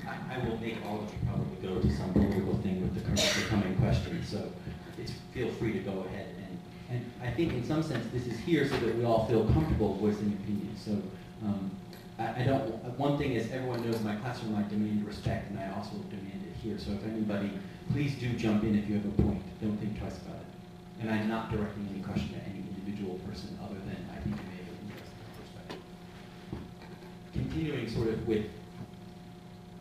I will make all of you probably go to some political thing with the coming question, so feel free to go ahead. And I think in some sense this is here so that we all feel comfortable voicing opinions. So one thing is everyone knows in my classroom I demand respect, and I also demand it here. So if anybody, please do jump in if you have a point. Don't think twice about it. And I'm not directing any question at any individual person other than I think you may have an interesting perspective. Continuing sort of with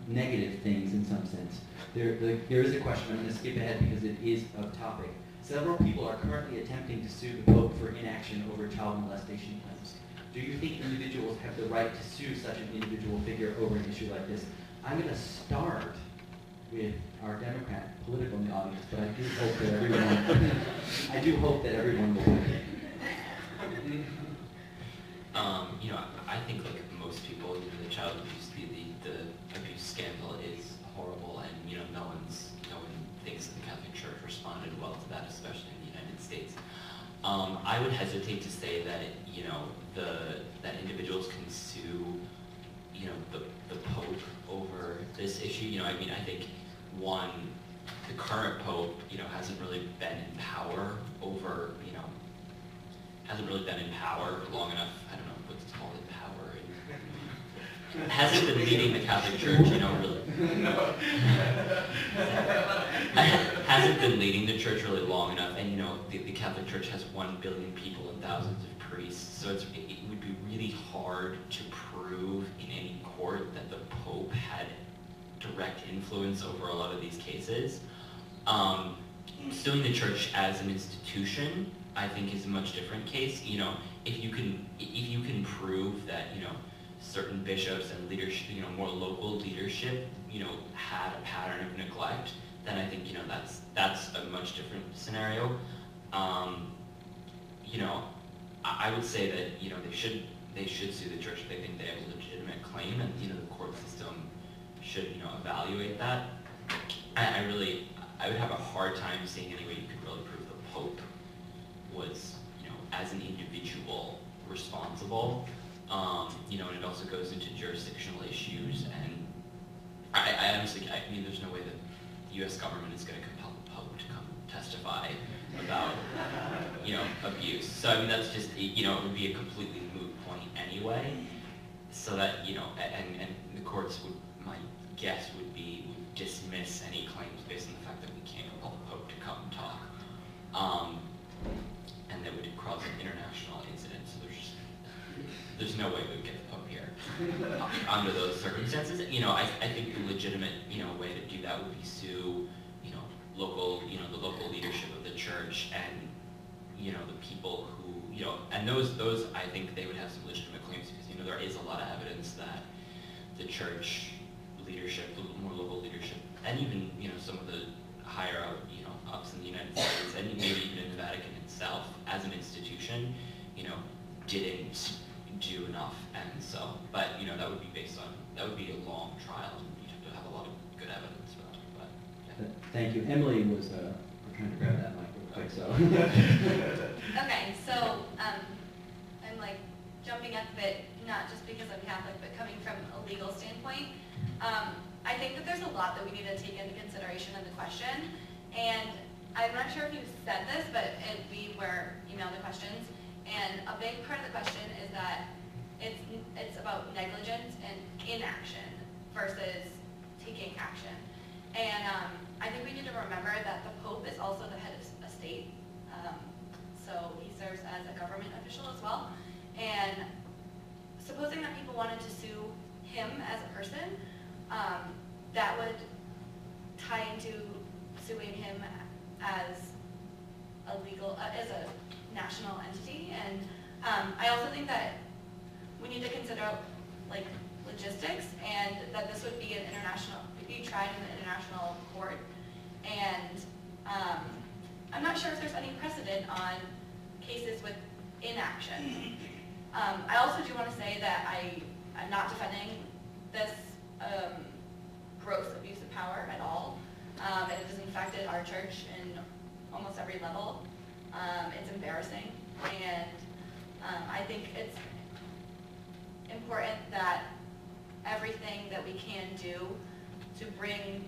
negative things in some sense. There is a question, I'm going to skip ahead because it is a topic. Several people are currently attempting to sue the Pope for inaction over child molestation claims. Do you think individuals have the right to sue such an individual figure over an issue like this? I'm going to start with our Democrat political in the audience, but I do hope that everyone will. I think like most people, the child abuse, the abuse scandal is horrible, and no one thinks that the Catholic Church responded well to that, especially in the United States. I would hesitate to say that that individuals can sue the Pope over this issue. I think the current Pope hasn't really been in power over long enough. I don't know what's called in power. Hasn't been leading the Catholic Church, really. Hasn't been leading the church really long enough, and the Catholic Church has 1 billion people and thousands of priests, so it would be really hard to prove in any court that the Pope had direct influence over a lot of these cases. Suing the church as an institution, I think, is a much different case. If you can prove that certain bishops and leadership, more local leadership, had a pattern of neglect, then I think that's a much different scenario. I would say that they should sue the church if they think they have a legitimate claim, and the court system should evaluate that. I would have a hard time seeing any way you could really prove the Pope was as an individual responsible. And it also goes into jurisdictional issues, and I honestly, there's no way that the U.S. government is going to compel the Pope to come testify about, abuse. So that's just, it would be a completely moot point anyway. So that, and the courts my guess would dismiss any claims based on the fact that we can't compel the Pope to come talk, and that would cause an international incident. So there's no way we would get the Pope here under those circumstances. I think the legitimate, way to do that would be sue, the local leadership of the church and, the people who, and those I think they would have some legitimate claims because, there is a lot of evidence that the church leadership, more local leadership, and even, some of the higher ups in the United States, and maybe even in the Vatican itself, as an institution, didn't do enough, and so, but that would be a long trial, and you'd have to have a lot of good evidence for that. But yeah. Thank you. Emily was trying to grab that mic real quick, so. Okay, so I'm like jumping at the bit, not just because I'm Catholic, but coming from a legal standpoint. I think that there's a lot that we need to take into consideration in the question, and I'm not sure if you said this, but we were emailed the questions. And a big part of the question is that it's about negligence and inaction versus taking action. And I think we need to remember that the Pope is also the head of a state. So he serves as a government official as well. And supposing that people wanted to sue him as a person, that would tie into suing him as as a national entity. And I also think that we need to consider logistics, and that this would be tried in an international court. And I'm not sure if there's any precedent on cases with inaction. I also do want to say that I'm not defending this gross abuse of power at all. It has infected our church in almost every level. It's embarrassing, and I think it's important that everything that we can do to bring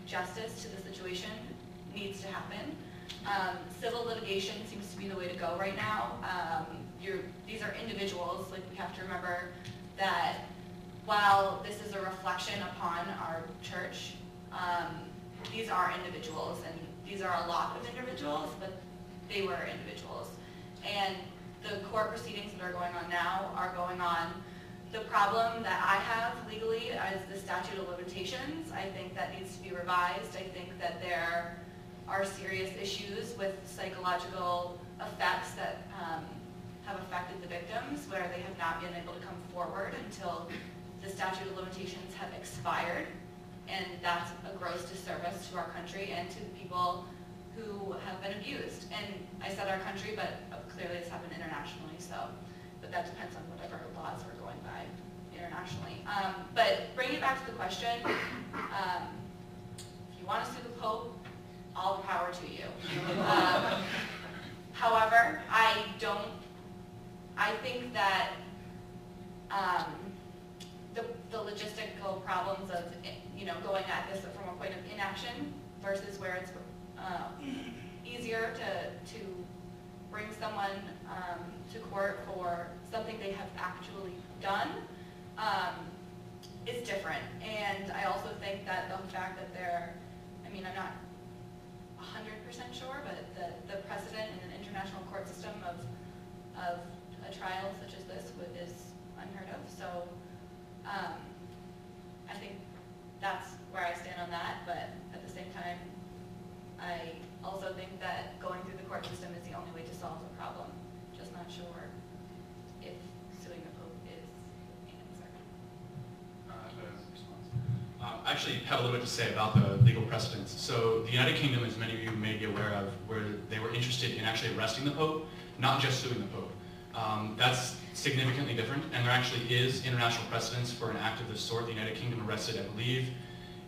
justice to the situation needs to happen. Civil litigation seems to be the way to go right now. These are individuals. Like, we have to remember that while this is a reflection upon our church, these are individuals, and these are a lot of individuals, but they were individuals. And the court proceedings that are going on now are going on. The problem that I have legally is the statute of limitations. I think that needs to be revised. I think that there are serious issues with psychological effects that have affected the victims, where they have not been able to come forward until the statute of limitations have expired. And that's a gross disservice to our country and to the people who have been abused. And I said our country, but clearly it's happened internationally, but that depends on whatever laws we're going by internationally. But bringing it back to the question, if you want to sue the Pope, all the power to you. However, I think that the logistical problems of, going at this from a point of inaction versus where it's easier to bring someone to court for something they have actually done is different. And I also think that the fact that I'm not 100% sure, but the precedent in an international court system of a trial such as this is unheard of. So I think that's where I stand on that, but at the same time, I also think that going through the court system is the only way to solve the problem. Just not sure if suing the Pope is the answer. I actually have a little bit to say about the legal precedents. So the United Kingdom, as many of you may be aware of, where they were interested in actually arresting the Pope, not just suing the Pope. That's significantly different, and there actually is international precedence for an act of this sort. The United Kingdom arrested, I believe,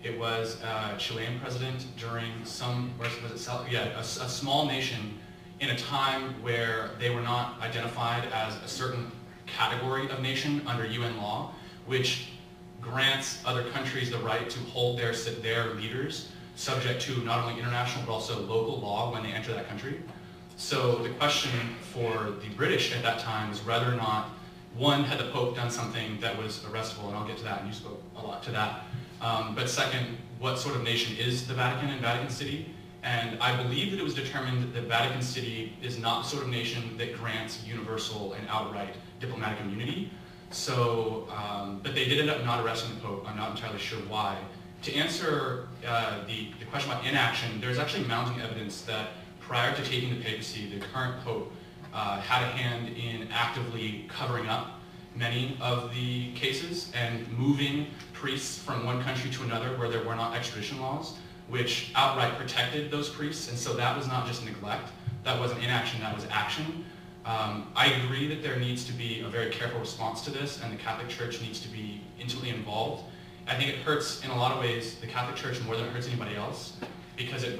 it was a Chilean president during a small nation in a time where they were not identified as a certain category of nation under UN law, which grants other countries the right to hold their leaders subject to not only international but also local law when they enter that country. So the question for the British at that time was whether or not, one, had the Pope done something that was arrestable, and I'll get to that, and you spoke a lot to that. But second, what sort of nation is the Vatican and Vatican City? And I believe that it was determined that Vatican City is not the sort of nation that grants universal and outright diplomatic immunity. So, but they did end up not arresting the Pope. I'm not entirely sure why. To answer the question about inaction, there's actually mounting evidence that prior to taking the papacy, the current Pope had a hand in actively covering up many of the cases and moving priests from one country to another where there were not extradition laws, which outright protected those priests. And so that was not just neglect, that wasn't inaction, that was action. I agree that there needs to be a very careful response to this, and the Catholic Church needs to be intimately involved. I think it hurts in a lot of ways the Catholic Church more than it hurts anybody else, because it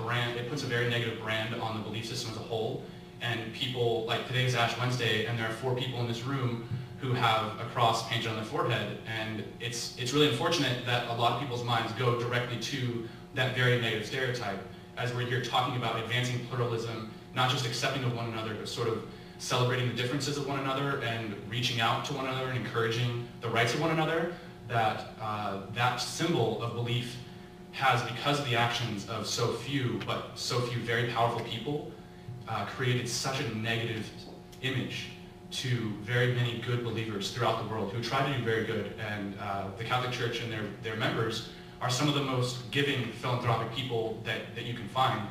puts a very negative brand on the belief system as a whole. And people, like today is Ash Wednesday, and there are 4 people in this room who have a cross painted on their forehead, and it's really unfortunate that a lot of people's minds go directly to that very negative stereotype, as we're here talking about advancing pluralism, not just accepting of one another, but sort of celebrating the differences of one another and reaching out to one another and encouraging the rights of one another. That symbol of belief has, because of the actions of so few very powerful people, created such a negative image to very many good believers throughout the world who try to do very good. And the Catholic Church and their members are some of the most giving philanthropic people that you can find.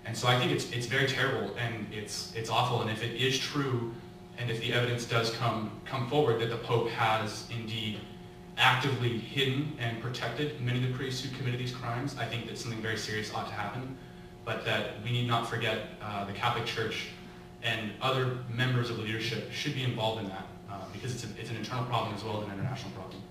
And so I think it's very terrible, and it's awful. And if it is true, and if the evidence does come forward that the Pope has indeed actively hidden and protected many of the priests who committed these crimes, I think that something very serious ought to happen. But that we need not forget the Catholic Church and other members of leadership should be involved in that, because it's an internal problem as well as an international problem.